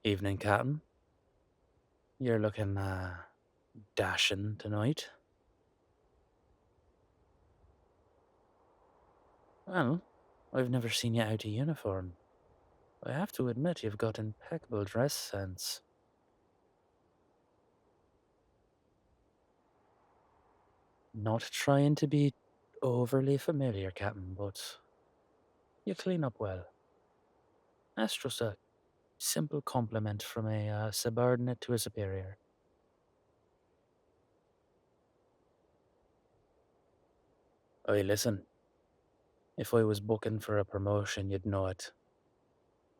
Evening, Captain. You're looking dashing tonight. Well, I've never seen you out of uniform. I have to admit you've got impeccable dress sense. Not trying to be overly familiar, Captain, but you clean up well. That's just a simple compliment from a subordinate to a superior. Oi, listen. If I was booking for a promotion, you'd know it.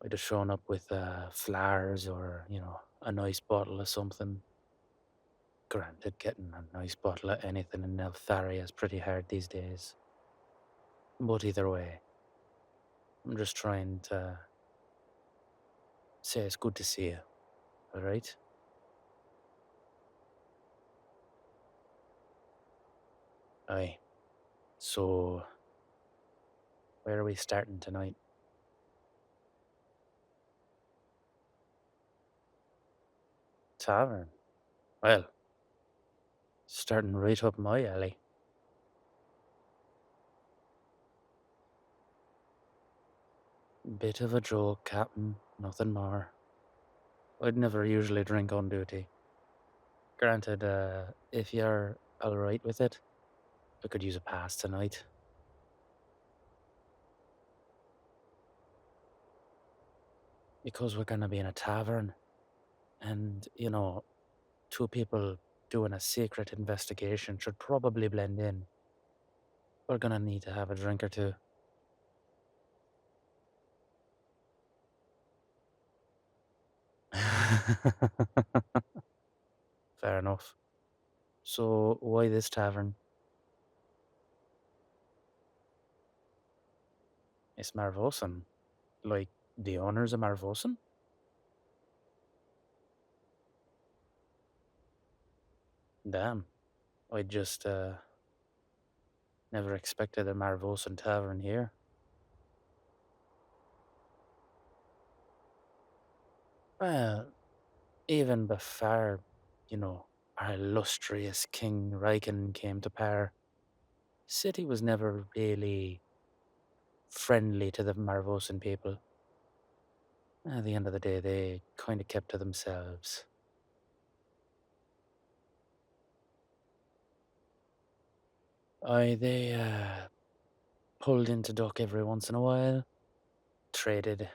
I'd have shown up with flowers or, a nice bottle of something. Granted, getting a nice bottle of anything in Neltharia is pretty hard these days. But either way, I'm just trying to say it's good to see you, alright? Aye. So, where are we starting tonight? Tavern. Well, starting right up my alley. Bit of a joke, Captain, nothing more. I'd never usually drink on duty. Granted, if you're alright with it, I could use a pass tonight. Because we're gonna be in a tavern, and, two people doing a secret investigation should probably blend in. We're gonna need to have a drink or two. Fair enough. So, why this tavern? It's Marvosan. Like, the owners of Marvosan? Damn. I just, never expected a Marvosan tavern here. Well, even before, our illustrious King Riken came to power, city was never really friendly to the Marvosan people. At the end of the day, they kind of kept to themselves. They pulled into Duck every once in a while, traded,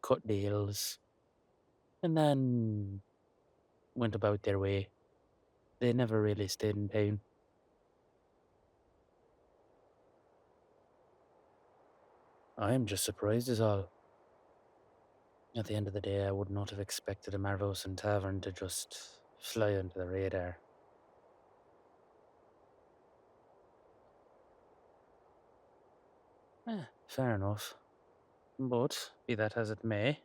cut deals, and then went about their way. They never really stayed in town. I'm just surprised as all. At the end of the day, I would not have expected a Marvosan tavern to just fly under the radar. Fair enough. But, be that as it may,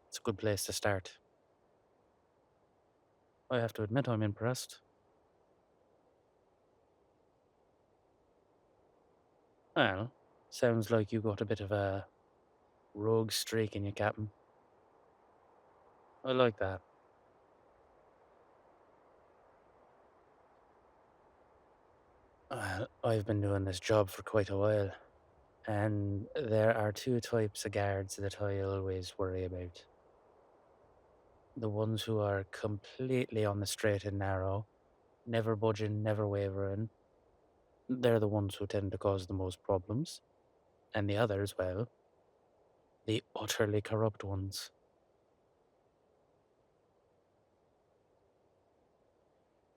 it's a good place to start. I have to admit I'm impressed. Well, sounds like you got a bit of a rogue streak in your, Captain. I like that. Well, I've been doing this job for quite a while, and there are two types of guards that I always worry about. The ones who are completely on the straight and narrow, never budging, never wavering. They're the ones who tend to cause the most problems. And the others, well, the utterly corrupt ones.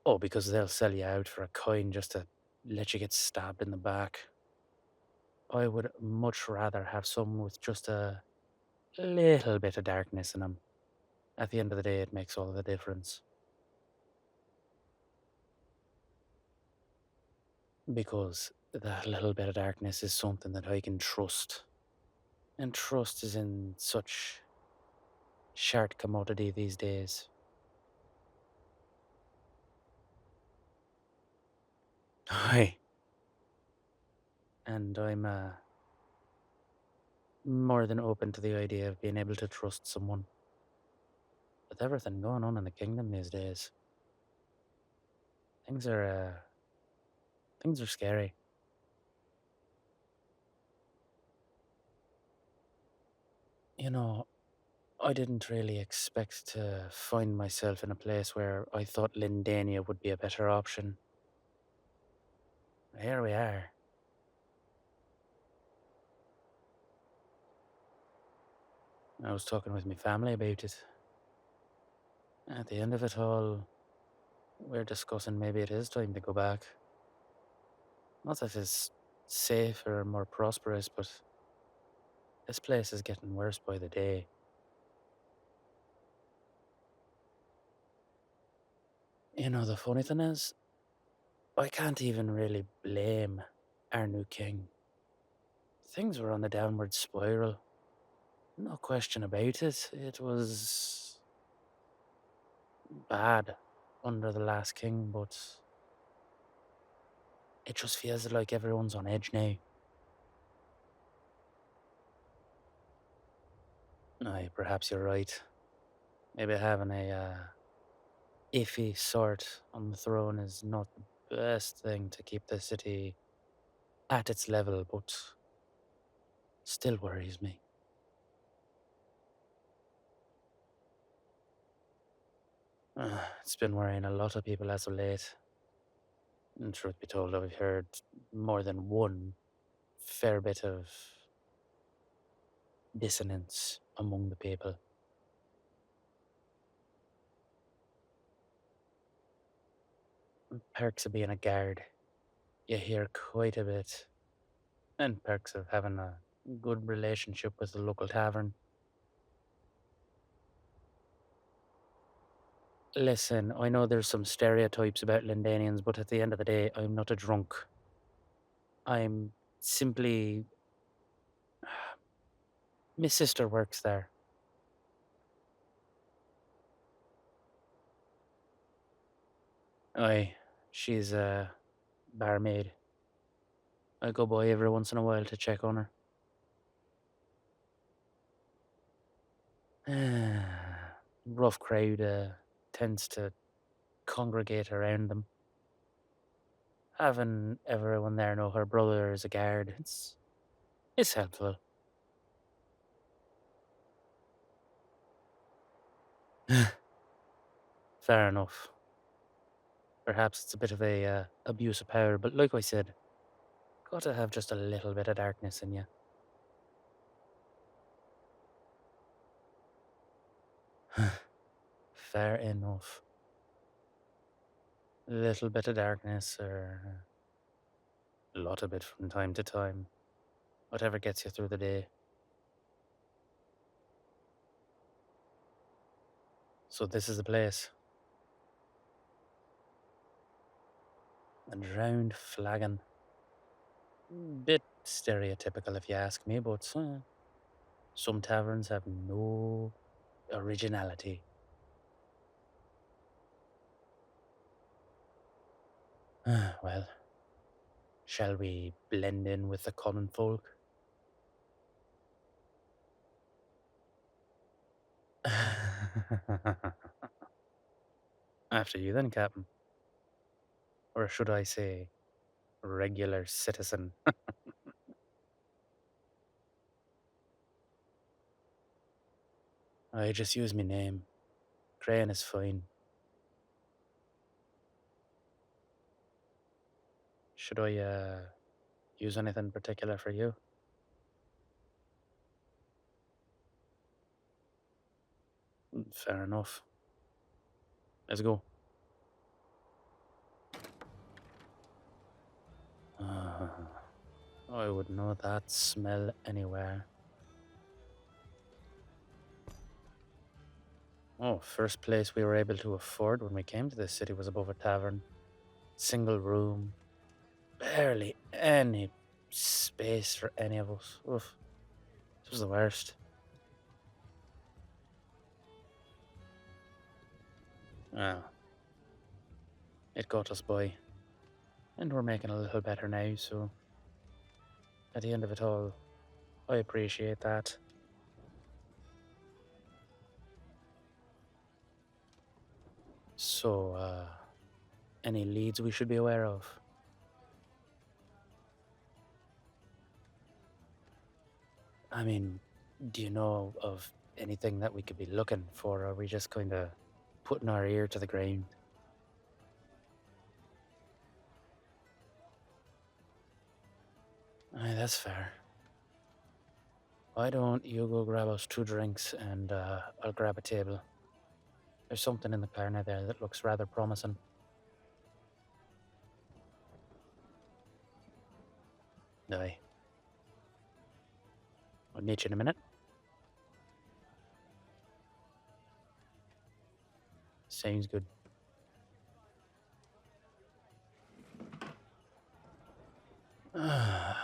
Oh, because they'll sell you out for a coin just to let you get stabbed in the back. I would much rather have someone with just a little bit of darkness in them. At the end of the day, it makes all the difference. Because that little bit of darkness is something that I can trust. And trust is in such short commodity these days. Aye. And I'm more than open to the idea of being able to trust someone. With everything going on in the kingdom these days, things are uh, things are scary. You know, I didn't really expect to find myself in a place where I thought Lindania would be a better option. Here we are. I was talking with my family about it. At the end of it all, we're discussing maybe it is time to go back. Not that it's safer or more prosperous, but this place is getting worse by the day. You know, the funny thing is, I can't even really blame our new king. Things were on a downward spiral. No question about it. It was bad under the last king, but it just feels like everyone's on edge now. Aye, perhaps you're right. Maybe having a iffy sort on the throne is not the best thing to keep the city at its level, but still worries me. It's been worrying a lot of people as of late. And truth be told, I've heard more than one fair bit of dissonance among the people. Perks of being a guard, you hear quite a bit. And perks of having a good relationship with the local tavern. Listen, I know there's some stereotypes about Lindanians, but at the end of the day, I'm not a drunk. I'm simply. My sister works there. Aye, she's a barmaid. I go by every once in a while to check on her. Rough crowd tends to congregate around them. Having everyone there know her brother is a guard, it's helpful. Fair enough. Perhaps it's a bit of a abuse of power, but like I said, gotta have just a little bit of darkness in you. Fair enough. A little bit of darkness, or a lot of it from time to time. Whatever gets you through the day. So this is the place. A drowned flagon. Bit stereotypical if you ask me, but some taverns have no originality. Well, shall we blend in with the common folk? After you then, Captain. Or should I say, regular citizen? I just use my name. Creghan is fine. Should I use anything particular for you? Fair enough. Let's go. I would know that smell anywhere. Oh, first place we were able to afford when we came to this city was above a tavern. Single room. Barely any space for any of us. Oof. This was the worst. Ah, it got us by. And we're making a little better now, so at the end of it all, I appreciate that. So, any leads we should be aware of? I mean, do you know of anything that we could be looking for? Or are we just kind of putting our ear to the ground? Aye, that's fair. Why don't you go grab us two drinks and I'll grab a table? There's something in the corner there that looks rather promising. Aye, I'll meet you in a minute. Sounds good. Brian,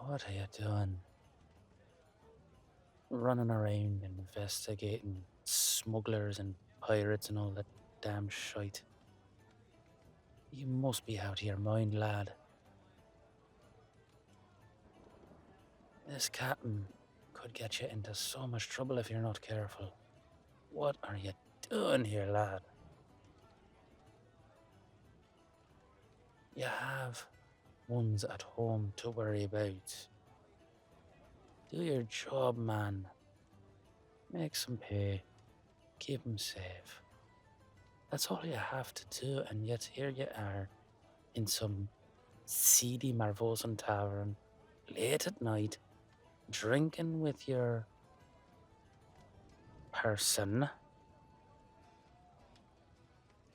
what are you doing? Running around investigating smugglers and pirates and all that damn shite. You must be out of your mind, lad. This captain could get you into so much trouble if you're not careful. What are you doing here, lad? You have ones at home to worry about. Do your job, man. Make some pay. Keep 'em safe. That's all you have to do, and yet here you are in some seedy Marvosan tavern, late at night, drinking with your person,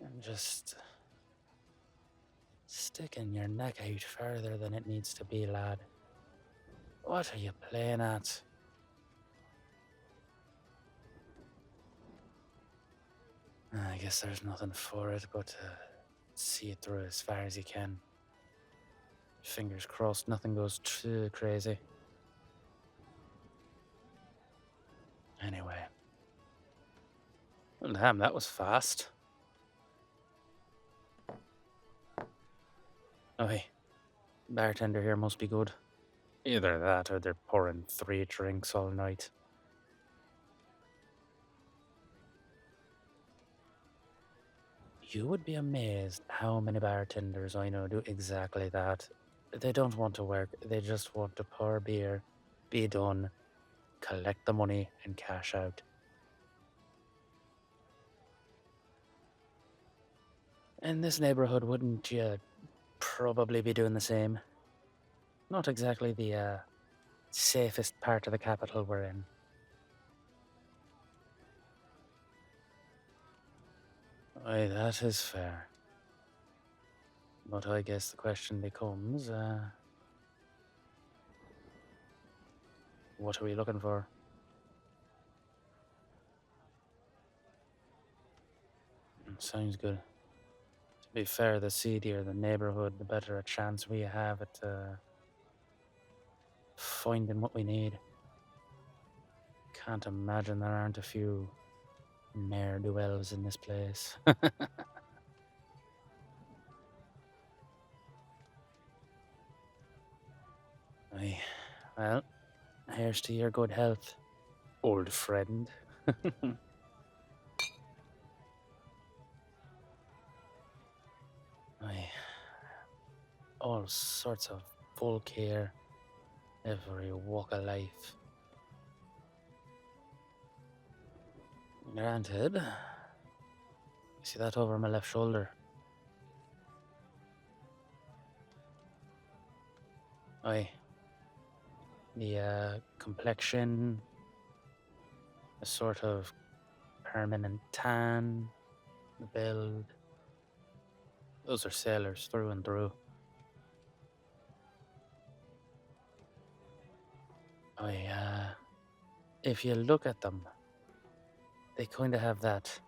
and just sticking your neck out further than it needs to be, lad. What are you playing at? I guess there's nothing for it but to see it through as far as you can. Fingers crossed nothing goes too crazy. Anyway. Well, damn, that was fast. Oh, hey. Bartender here must be good. Either that or they're pouring 3 drinks all night. You would be amazed how many bartenders I know do exactly that. They don't want to work, they just want to pour beer, be done, collect the money, and cash out. In this neighborhood, wouldn't you probably be doing the same? Not exactly the safest part of the capital we're in. Aye, that is fair. But I guess the question becomes, what are we looking for? Sounds good. To be fair, the seedier the neighborhood, the better a chance we have at finding what we need. Can't imagine there aren't a few ne'er-do-wells in this place. Aye, well, here's to your good health, old friend. Aye, all sorts of folk here, every walk of life. Granted, you see that over my left shoulder? Aye, the complexion, a sort of permanent tan, the build. Those are sailors through and through. Aye, if you look at them, they kind of have that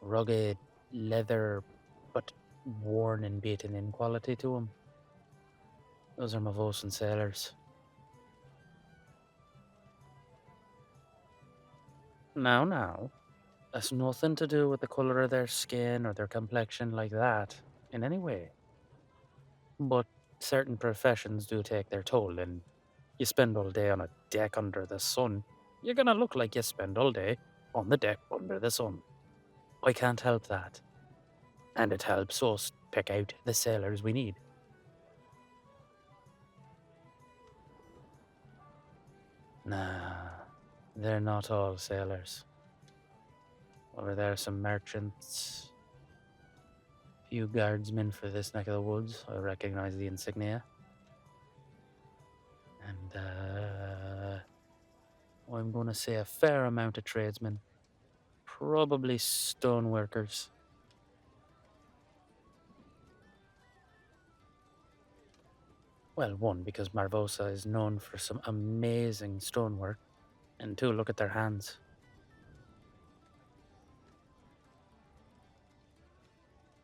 rugged leather, but worn and beaten in quality to them. Those are Mavosan sailors. Now, that's nothing to do with the colour of their skin or their complexion like that, in any way. But certain professions do take their toll, and you spend all day on a deck under the sun, you're gonna look like you spend all day. on the deck under the sun. I can't help that. And it helps us pick out the sailors we need. Nah, they're not all sailors. Over there, some merchants, few guardsmen for this neck of the woods. I recognize the insignia. And, I'm going to say a fair amount of tradesmen. Probably stoneworkers. Well, one, because Marvosa is known for some amazing stonework. And two, look at their hands.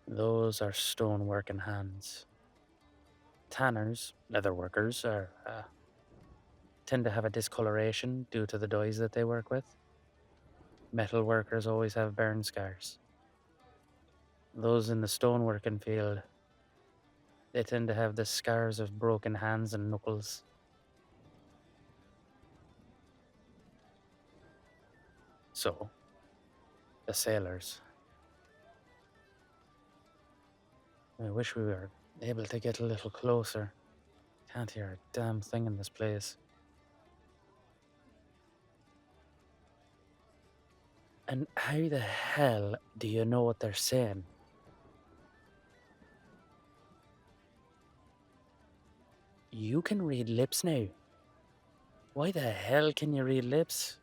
Those are stoneworking hands. Tanners, leatherworkers, tend to have a discoloration due to the dyes that they work with. Metal workers always have burn scars. Those in the stoneworking field, they tend to have the scars of broken hands and knuckles. So, the sailors. I wish we were able to get a little closer. Can't hear a damn thing in this place. And how the hell do you know what they're saying? You can read lips now. Why the hell can you read lips?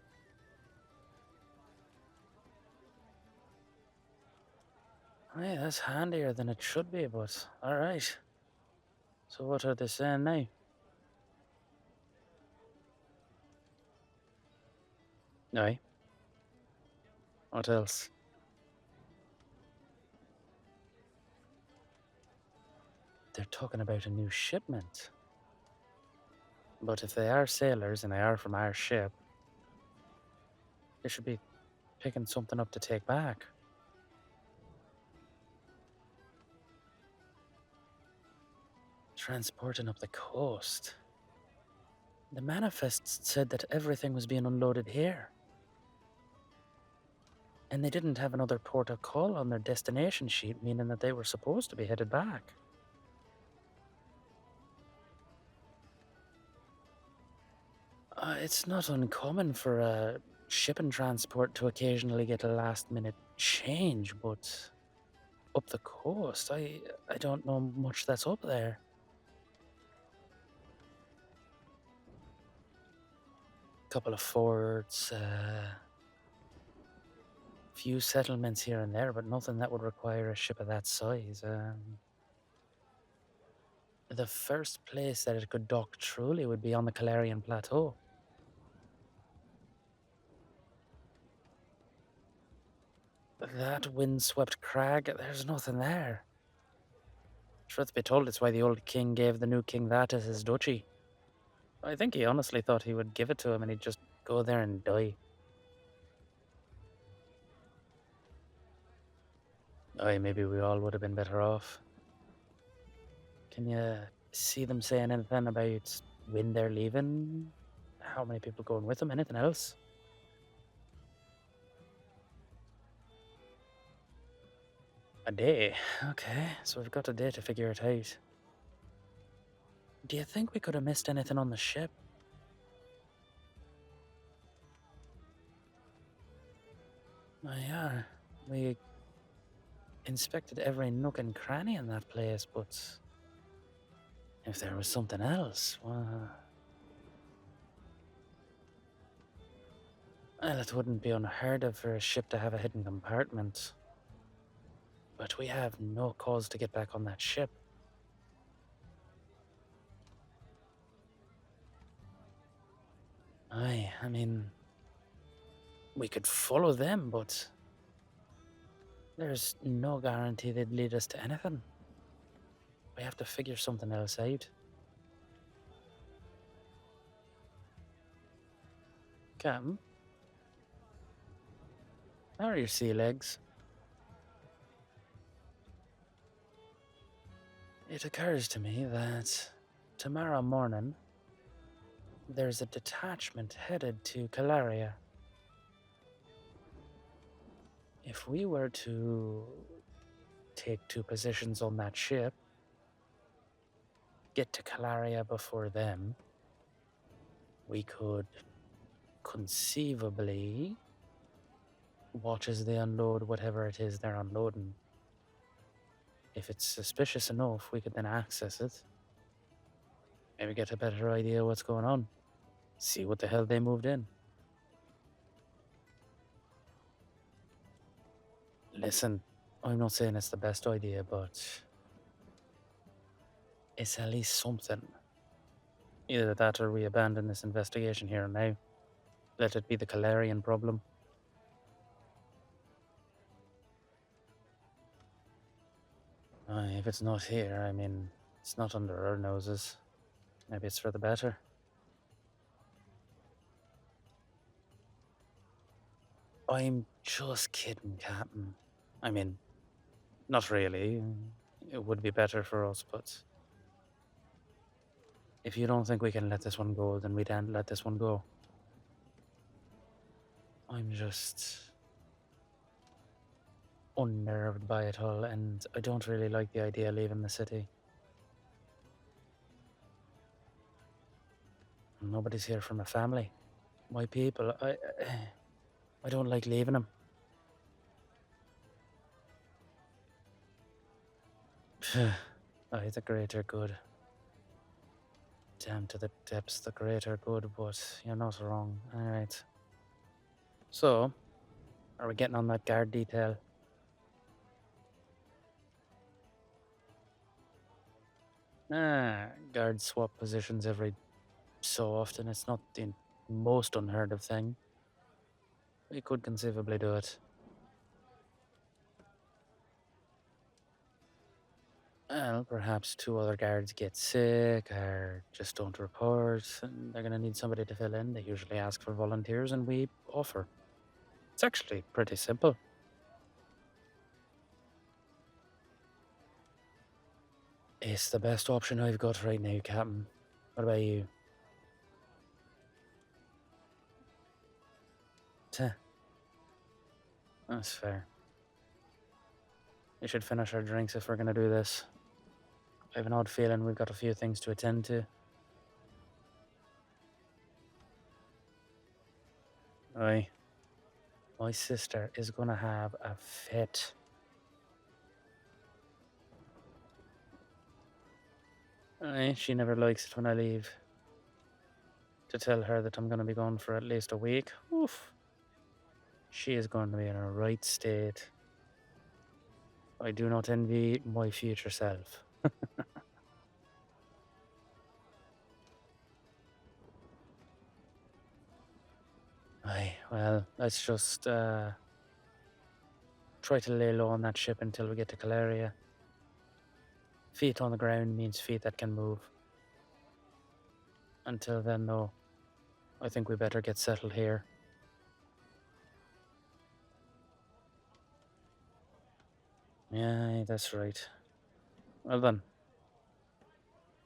Hey, that's handier than it should be, but alright. So what are they saying now? Aye. What else? They're talking about a new shipment. But if they are sailors and they are from our ship, they should be picking something up to take back. Transporting up the coast. The manifest said that everything was being unloaded here. And they didn't have another port of call on their destination sheet, meaning that they were supposed to be headed back. It's not uncommon for a shipping transport to occasionally get a last-minute change, but up the coast, I don't know much that's up there. Couple of forts, few settlements here and there, but nothing that would require a ship of that size. The first place that it could dock truly would be on the Calarian Plateau. That windswept crag, there's nothing there. Truth be told, it's why the old king gave the new king that as his duchy. I think he honestly thought he would give it to him and he'd just go there and die. Aye, maybe we all would have been better off. Can you see them saying anything about when they're leaving? How many people going with them? Anything else? A day? Okay, so we've got a day to figure it out. Do you think we could have missed anything on the ship? Oh, yeah, we inspected every nook and cranny in that place, but if there was something else, well, it wouldn't be unheard of for a ship to have a hidden compartment. But we have no cause to get back on that ship. Aye, I mean, we could follow them, but there's no guarantee they'd lead us to anything. We have to figure something else out. Captain, how are your sea legs? It occurs to me that tomorrow morning there's a detachment headed to Calaria. If we were to take two positions on that ship, get to Calaria before them, we could conceivably watch as they unload whatever it is they're unloading. If it's suspicious enough, we could then access it, maybe get a better idea what's going on, see what the hell they moved in. Listen, I'm not saying it's the best idea, but it's at least something. Either that or we abandon this investigation here and now. Let it be the Calarian problem. If it's not here, I mean, it's not under our noses. Maybe it's for the better. I'm just kidding, Captain. I mean, not really. It would be better for us, but if you don't think we can let this one go, then we can't let this one go. I'm just unnerved by it all, and I don't really like the idea of leaving the city. Nobody's here from my family. My people, I don't like leaving them. Aye, the greater good. Down to the depths, the greater good, but you're not wrong. Alright. So, are we getting on that guard detail? Guards swap positions every so often. It's not the most unheard of thing. We could conceivably do it. Well, perhaps two other guards get sick or just don't report, and they're going to need somebody to fill in. They usually ask for volunteers, and we offer. It's actually pretty simple. It's the best option I've got right now, Captain. What about you? Tuh, that's fair. We should finish our drinks if we're going to do this. I have an odd feeling we've got a few things to attend to. Aye. My sister is going to have a fit. Aye, she never likes it when I leave. To tell her that I'm going to be gone for at least a week. Oof. She is going to be in a right state. I do not envy my future self. Aye, well, let's just try to lay low on that ship until we get to Calaria. Feet on the ground means feet that can move. Until then, though, I think we better get settled here. Yeah, that's right. Well then,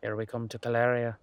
here we come to Calaria.